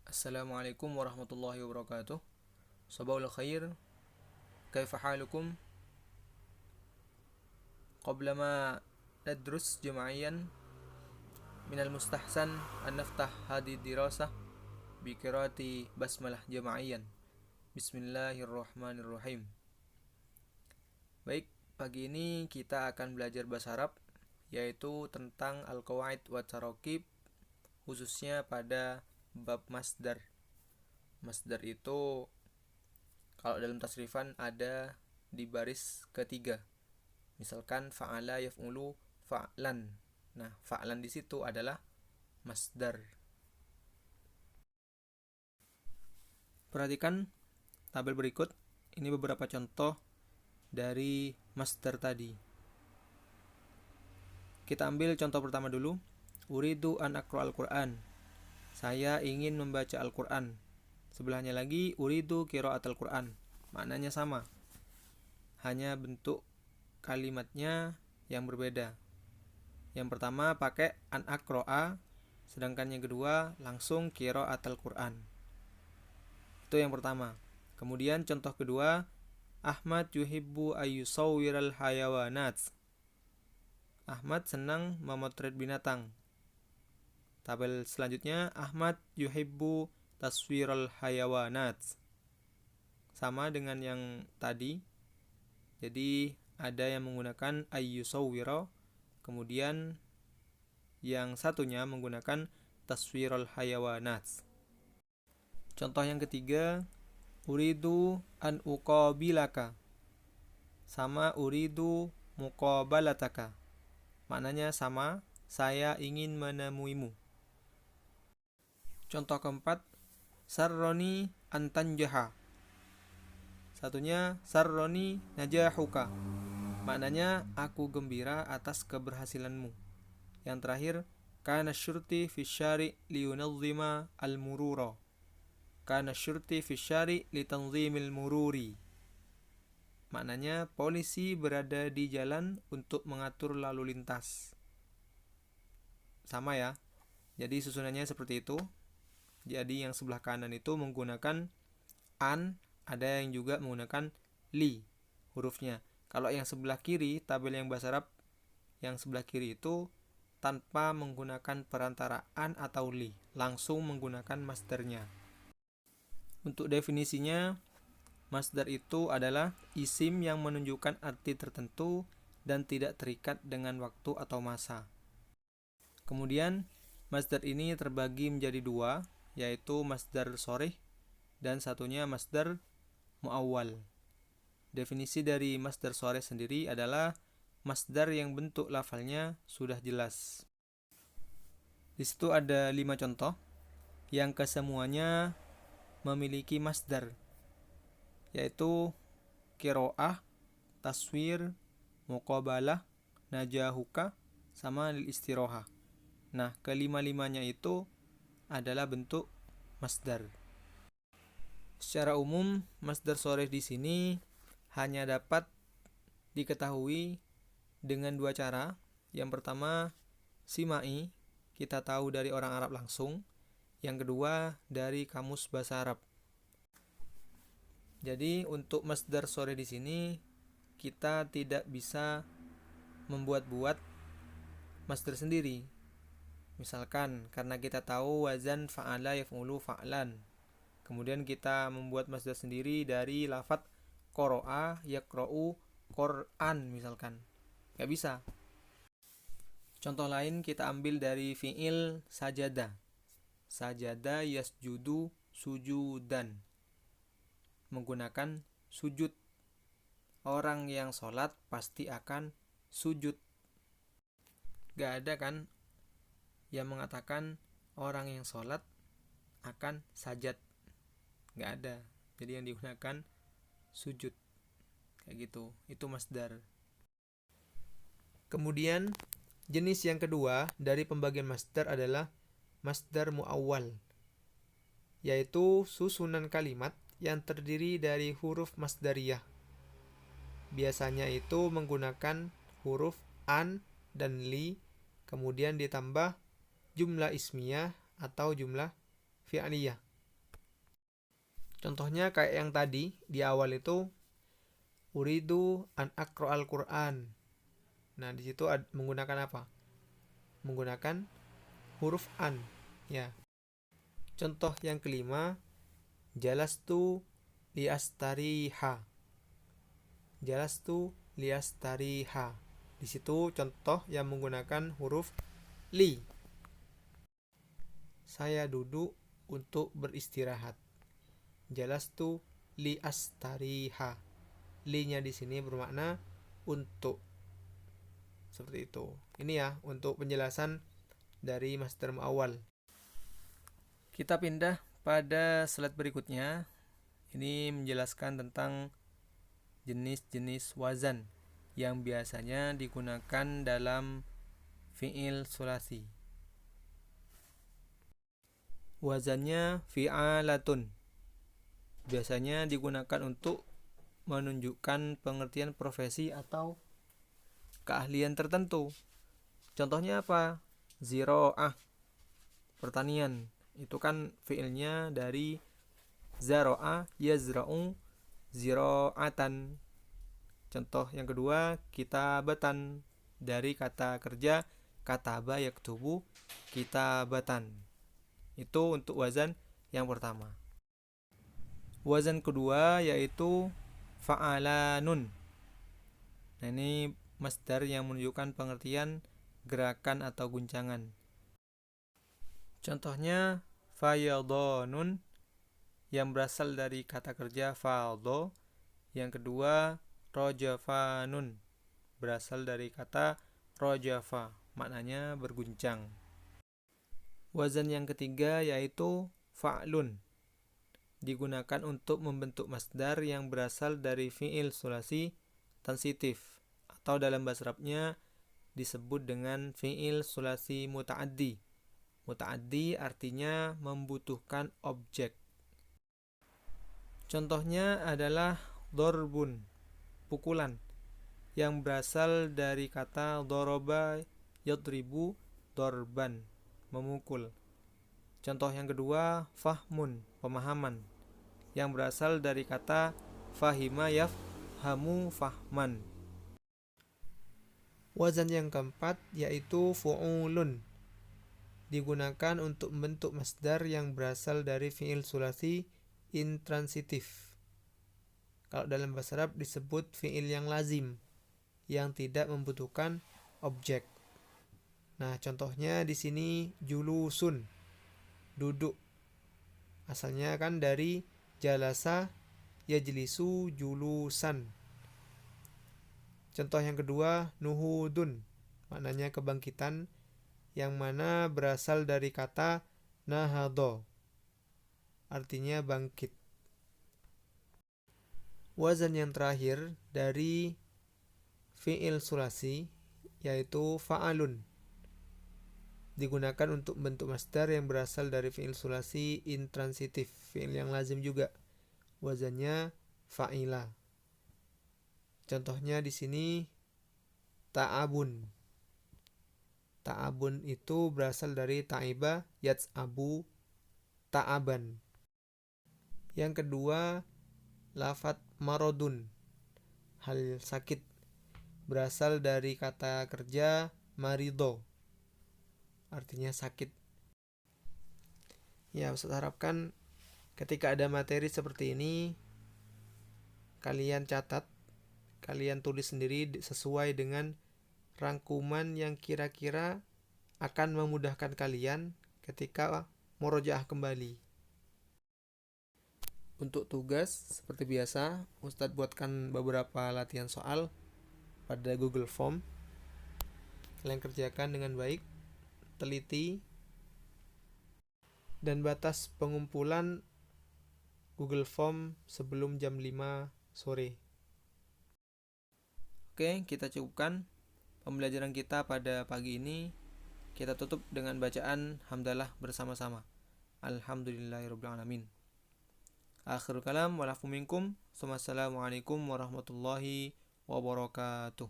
Assalamualaikum warahmatullahi wabarakatuh. Sabahul khair. Kaifa halukum? Qabla ma nadrus jamaiyan min al-mustahsan an naftah hadi dirasah bi qiraati basmalah jamaiyan. Bismillahirrahmanirrahim. Baik, pagi ini kita akan belajar bahasa Arab yaitu tentang al-qawaid wa tarakib khususnya pada bab masdar. Masdar itu kalau dalam tasrifan ada di baris ketiga. Misalkan fa'ala yaf'ulu fa'lan. Nah, fa'lan di situ adalah masdar. Perhatikan tabel berikut. Ini beberapa contoh dari masdar tadi. Kita ambil contoh pertama dulu. Uridu an aqra al-Qur'an. Saya ingin membaca Al-Qur'an. Sebelahnya lagi uridu qira'atul Qur'an. Maknanya sama. Hanya bentuk kalimatnya yang berbeda. Yang pertama pakai an aqra'a, sedangkan yang kedua langsung qira'atul Qur'an. Itu yang pertama. Kemudian contoh kedua, Ahmad yuhibbu ayyusawwiral hayawanat. Ahmad senang memotret binatang. Tabel selanjutnya, Ahmad yuhibbu taswiral hayawanat. Sama dengan yang tadi. Jadi ada yang menggunakan ayyusawwira, kemudian yang satunya menggunakan taswiral hayawanat. Contoh yang ketiga, uridu an uqabilaka. Sama uridu muqabalataka. Maknanya sama, saya ingin menemuimu. Contoh keempat, sarroni antanjaha. Satunya sarroni najahuka. Maknanya aku gembira atas keberhasilanmu. Yang terakhir, kana syurti fi syari liyunadzima al-murura. Kana syurti fi syari litanzimil mururi. Maknanya polisi berada di jalan untuk mengatur lalu lintas. Sama ya. Jadi susunannya seperti itu. Jadi yang sebelah kanan itu menggunakan an, ada yang juga menggunakan li hurufnya. Kalau yang sebelah kiri, tabel yang bahasa Arab yang sebelah kiri itu tanpa menggunakan perantara an atau li, langsung menggunakan masdarnya. Untuk definisinya, masdar itu adalah isim yang menunjukkan arti tertentu dan tidak terikat dengan waktu atau masa. Kemudian, masdar ini terbagi menjadi dua, yaitu masdar shorih dan satunya masdar muawwal. Definisi dari masdar shorih sendiri adalah masdar yang bentuk lafalnya sudah jelas. Di situ ada 5 contoh yang kesemuanya memiliki masdar, yaitu qiraah, taswir, muqabalah, najahuka, sama lil istiroha. Nah, kelima-limanya itu adalah bentuk masdar. Secara umum, masdar shorih di sini hanya dapat diketahui dengan dua cara. Yang pertama, simai, kita tahu dari orang Arab langsung. Yang kedua, dari kamus bahasa Arab. Jadi, untuk masdar shorih di sini kita tidak bisa membuat-buat masdar sendiri. Misalkan karena kita tahu wazan fa'ala yaf'ulu fa'lan. Kemudian kita membuat masdar sendiri dari lafadz qara'a yaqra'u Qur'an misalkan. Gak bisa. Contoh lain kita ambil dari fi'il sajada. Sajada yasjudu sujudan. Menggunakan sujud. Orang yang sholat pasti akan sujud. Gak ada kan yang mengatakan orang yang sholat akan sajad. Gak ada. Jadi yang digunakan sujud. Kayak gitu. Itu masdar. Kemudian jenis yang kedua dari pembagian masdar adalah masdar muawwal, yaitu susunan kalimat yang terdiri dari huruf masdariyah. Biasanya itu menggunakan huruf an dan li, kemudian ditambah jumlah ismiyah atau jumlah fi'liyah. Contohnya kayak yang tadi di awal itu uridu an aqra'al Qur'an. Nah, di situ menggunakan apa? Menggunakan huruf an, ya. Contoh yang kelima, jalastu liastariha. Jalastu liastariha. Di situ contoh yang menggunakan huruf li. Saya duduk untuk beristirahat. Jalastu liastariha. Li-nya di sini bermakna untuk. Seperti itu. Ini ya untuk penjelasan dari masdar muawwal. Kita pindah pada slide berikutnya. Ini menjelaskan tentang jenis-jenis wazan yang biasanya digunakan dalam fi'il sulasi. Wazannya fi'alatun. Biasanya digunakan untuk menunjukkan pengertian profesi atau keahlian tertentu. Contohnya apa? Ziro'ah, pertanian. Itu kan fi'ilnya dari zaro'a yazra'u ziro'atan. Contoh yang kedua, kitabatan, dari kata kerja kataba yaktubu kitabatan. Itu untuk wazan yang pertama. Wazan kedua yaitu fa'alanun. Nah, ini masdar yang menunjukkan pengertian gerakan atau guncangan. Contohnya fayadhanun yang berasal dari kata kerja fadha. Yang kedua rojafanun berasal dari kata rojafa, maknanya berguncang. Wazan yang ketiga yaitu fa'lun. Digunakan untuk membentuk masdar yang berasal dari fi'il sulasi transitif atau dalam bahasa Arabnya disebut dengan fi'il sulasi muta'addi. Muta'addi artinya membutuhkan objek. Contohnya adalah dorbun, pukulan, yang berasal dari kata doroba yadribu dorban, memukul. Contoh yang kedua, fahmun, pemahaman, yang berasal dari kata fahima yafhamu fahman. Wazan yang keempat yaitu fu'ulun. Digunakan untuk membentuk masdar yang berasal dari fi'il sulasi intransitif. Kalau dalam bahasa Arab disebut fi'il yang lazim, yang tidak membutuhkan objek. Nah, contohnya di sini julusun, duduk. Asalnya kan dari jalasa yajlisu julusan. Contoh yang kedua, nuhudun, maknanya kebangkitan, yang mana berasal dari kata nahadho, artinya bangkit. Wazan yang terakhir dari fi'il sulasi yaitu fa'alun. Digunakan untuk bentuk masdar yang berasal dari fi'il sulasi intransitif, fi'il yang lazim juga. Wazannya fa'ila. Contohnya di sini ta'abun. Ta'abun itu berasal dari ta'iba yats'abu ta'aban. Yang kedua, lafadz marodun, hal sakit, berasal dari kata kerja marido, artinya sakit. Ya, Ustaz harapkan ketika ada materi seperti ini kalian catat, kalian tulis sendiri sesuai dengan rangkuman yang kira-kira akan memudahkan kalian ketika murojaah kembali. Untuk tugas, seperti biasa, Ustadz buatkan beberapa latihan soal pada Google Form. Kalian kerjakan dengan baik, teliti, dan batas pengumpulan Google Form sebelum jam 5 sore. Oke, kita cukupkan pembelajaran kita pada pagi ini. Kita tutup dengan bacaan hamdalah bersama-sama. Alhamdulillahirrabbilalamin. Akhirul kalam, walafu minkum. Wassalamualaikum warahmatullahi wabarakatuh.